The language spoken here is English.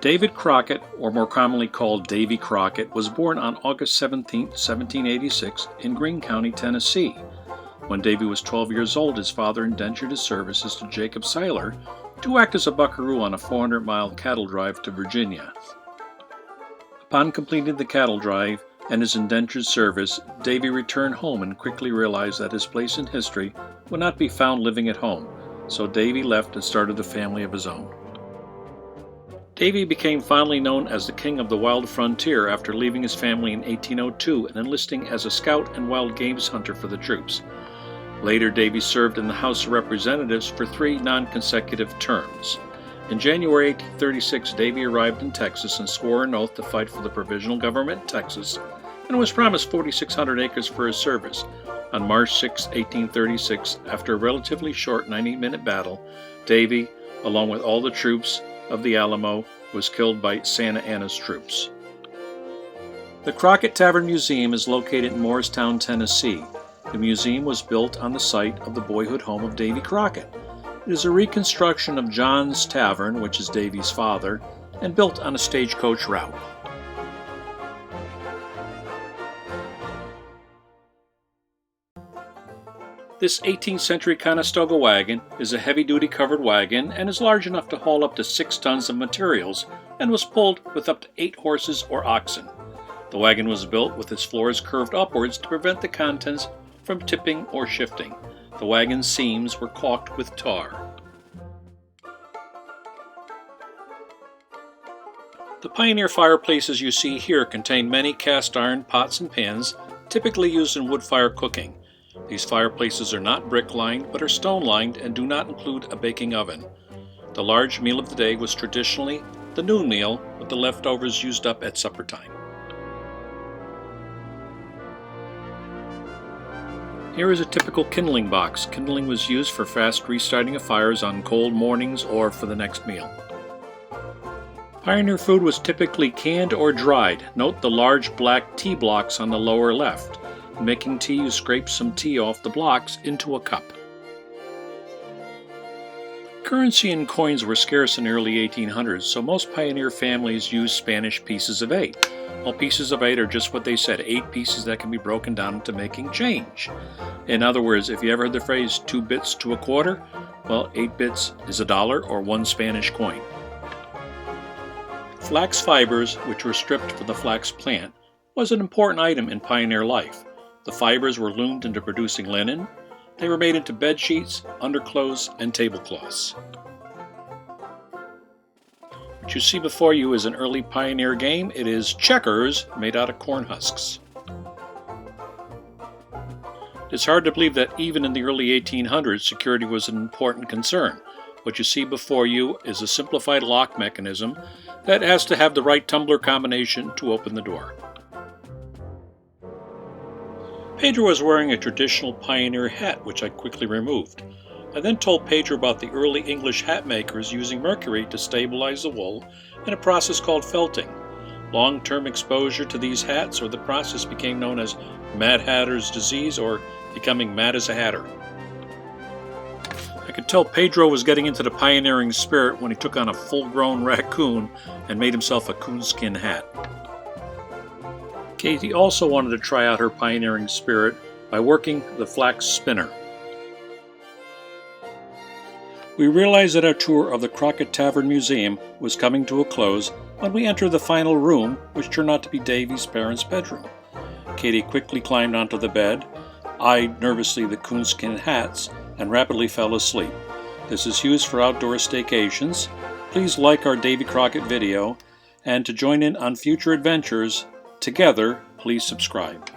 David Crockett, or more commonly called Davy Crockett, was born on August 17, 1786 in Greene County, Tennessee. When Davy was 12 years old, his father indentured his services to Jacob Seiler to act as a buckaroo on a 400-mile cattle drive to Virginia. Upon completing the cattle drive and his indentured service, Davy returned home and quickly realized that his place in history would not be found living at home, so Davy left and started a family of his own. Davy became fondly known as the King of the Wild Frontier after leaving his family in 1802 and enlisting as a scout and wild games hunter for the troops. Later, Davy served in the House of Representatives for 3 non-consecutive terms. In January 1836, Davy arrived in Texas and swore an oath to fight for the provisional government in Texas and was promised 4,600 acres for his service. On March 6, 1836, after a relatively short 90-minute battle, Davy, along with all the troops of the Alamo, was killed by Santa Anna's troops. The Crockett Tavern Museum is located in Morristown, Tennessee. The museum was built on the site of the boyhood home of Davy Crockett. It is a reconstruction of John's Tavern, which is Davy's father, and built on a stagecoach route. This 18th century Conestoga wagon is a heavy-duty covered wagon and is large enough to haul up to 6 tons of materials and was pulled with up to 8 horses or oxen. The wagon was built with its floors curved upwards to prevent the contents from tipping or shifting. The wagon's seams were caulked with tar. The pioneer fireplaces you see here contain many cast iron pots and pans, typically used in wood fire cooking. These fireplaces are not brick-lined, but are stone-lined and do not include a baking oven. The large meal of the day was traditionally the noon meal, with the leftovers used up at supper time. Here is a typical kindling box. Kindling was used for fast restarting of fires on cold mornings or for the next meal. Pioneer food was typically canned or dried. Note the large black tea blocks on the lower left. In making tea, you scrape some tea off the blocks into a cup. Currency and coins were scarce in the early 1800s, so most pioneer families used Spanish pieces of 8. Well, pieces of 8 are just what they said, 8 pieces that can be broken down into making change. In other words, if you ever heard the phrase 2 bits to a quarter, well, 8 bits is $1 or 1 Spanish coin. Flax fibers, which were stripped from the flax plant, was an important item in pioneer life. The fibers were loomed into producing linen. They were made into bed sheets, underclothes, and tablecloths. What you see before you is an early pioneer game. It is checkers made out of corn husks. It's hard to believe that even in the early 1800s, security was an important concern. What you see before you is a simplified lock mechanism that has to have the right tumbler combination to open the door. Pedro was wearing a traditional pioneer hat, which I quickly removed. I then told Pedro about the early English hat makers using mercury to stabilize the wool in a process called felting. Long-term exposure to these hats or the process became known as Mad Hatter's disease, or becoming mad as a hatter. I could tell Pedro was getting into the pioneering spirit when he took on a full-grown raccoon and made himself a coonskin hat. Katie also wanted to try out her pioneering spirit by working the flax spinner. We realized that our tour of the Crockett Tavern Museum was coming to a close when we entered the final room, which turned out to be Davy's parents' bedroom. Katie quickly climbed onto the bed, eyed nervously the coonskin hats, and rapidly fell asleep. This is used for outdoor staycations. Please like our Davy Crockett video, and to join in on future adventures, together, please subscribe.